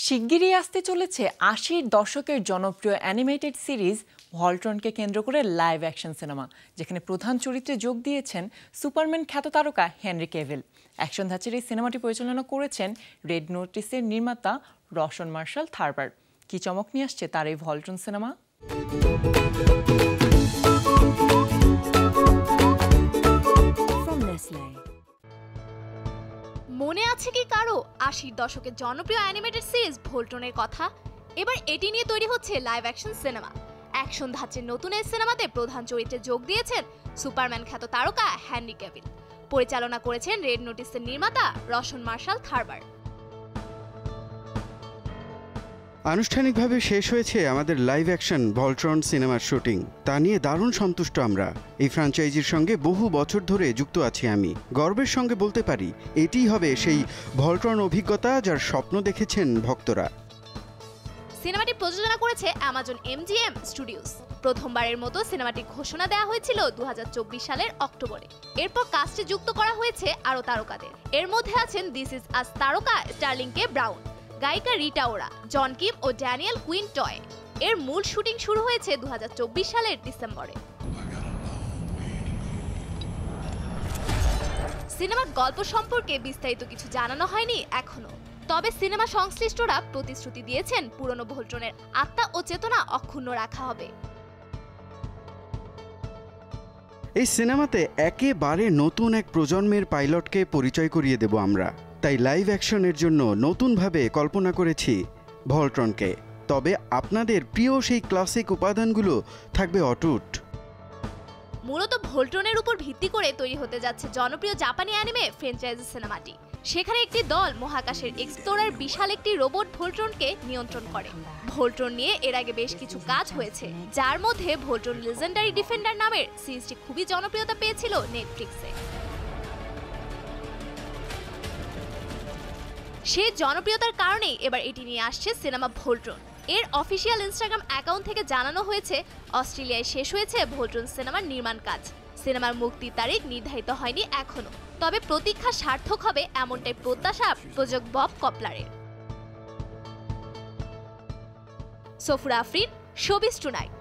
শিগগিরই আসতে চলেছে ৮০-র দশকের জনপ্রিয় অ্যানিমেটেড সিরিজ ভল্ট্রনকে কেন্দ্র করে লাইভ অ্যাকশন সিনেমা, যেখানে প্রধান চরিত্রে যোগ দিয়েছেন সুপারম্যান খ্যাত তারকা হেনরি ক্যাভিল। অ্যাকশন ধাঁচের এই সিনেমাটি পরিচালনা করেছেন রেড নোটিসের নির্মাতা রশন মার্শাল থারবার। কি চমক নিয়ে আসছে তার এই ভল্ট্রন সিনেমা? মনে আছে কি কারো ৮০-র দশকের জনপ্রিয় অ্যানিমেটেড সিরিজ ভল্ট্রনের কথা? এবার এটি নিয়ে তৈরি হচ্ছে লাইভ অ্যাকশন সিনেমা। অ্যাকশন ধাঁচের নতুন এই সিনেমাতে প্রধান চরিত্রে যোগ দিয়েছেন সুপারম্যান খ্যাত তারকা হেনরি ক্যাভিল। পরিচালনা করেছেন রেড নোটিসের নির্মাতা রশন মার্শাল থারবার। আনুষ্ঠানিকভাবে শেষ হয়েছে আমাদের লাইভ অ্যাকশন ভল্ট্রন সিনেমার শুটিং। তা নিয়ে দারুণ সন্তুষ্ট আমরা। এই ফ্র্যাঞ্চাইজির সঙ্গে বহু বছর ধরে যুক্ত আছি আমি। গর্বের সঙ্গে বলতে পারি এটিই হবে সেই ভল্ট্রন অভিজ্ঞতা যার স্বপ্ন দেখেছেন ভক্তরা। সিনেমাটি প্রযোজনা করেছে অ্যামাজন MGM স্টুডিওস। প্রথমবারের মতো সিনেমাটি ঘোষণা দেওয়া হয়েছিল ২০২৪ সালের অক্টোবরে। এরপর কাস্টে যুক্ত করা হয়েছে আরও তারকাদের। এর মধ্যে আছেন দিস ইজ আস তারকা স্টার্লিং কে ব্রাউন, গায়িকা রিটা ওরা, জন কিম ও ড্যানিয়েল কুইন টয়। এর মূল শুটিং শুরু হয়েছে ২০২৪ সালের ডিসেম্বরে। সিনেমার গল্প সম্পর্কে বিস্তারিত কিছু জানানো হয়নি এখনো, তবে সিনেমা সংশ্লিষ্টরা প্রতিশ্রুতি দিয়েছেন পুরনো ভল্ট্রনের আত্মা ও চেতনা অক্ষুণ্ণ রাখা হবে। এই সিনেমাতে একেবারে নতুন এক প্রজন্মের পাইলটকে পরিচয় করিয়ে দেব আমরা। তাই লাইভ অ্যাকশনের জন্য নতুনভাবে কল্পনা করেছি ভল্ট্রনকে। তবে আপনাদের প্রিয় সেই ক্লাসিক উপাদানগুলো থাকবে অটুট। মূলত ভল্ট্রনের উপর ভিত্তি করে তৈরি হতে যাচ্ছে জনপ্রিয় জাপানি অ্যানিমে ফ্র্যাঞ্চাইজি সিনেমাটি। সেখানে একটি দল মহাকাশের এক্সপ্লোরার বিশাল একটি রোবট ভল্ট্রনকে নিয়ন্ত্রণ করে। ভল্ট্রন নিয়ে এর আগে বেশ কিছু কাজ হয়েছে, যার মধ্যে ভল্ট্রন লেজেন্ডারি ডিফেন্ডার নামের সিরিজটি খুবই জনপ্রিয়তা পেয়েছিল নেটফ্লিক্সে। সেই জনপ্রিয়তার কারণেই এবার এটি নিয়ে আসছে সিনেমা ভল্ট্রন। এর অফিসিয়াল ইনস্টাগ্রাম অ্যাকাউন্ট থেকে জানানো হয়েছে অস্ট্রেলিয়ায় শেষ হয়েছে ভল্ট্রন সিনেমার নির্মাণ কাজ। সিনেমার মুক্তির তারিখ নির্ধারিত হয়নি এখনো, তবে প্রতীক্ষা সার্থক হবে এমনটাই প্রত্যাশা প্রযোজক বব কপলারের। Safura Afrin, showbiz tonight.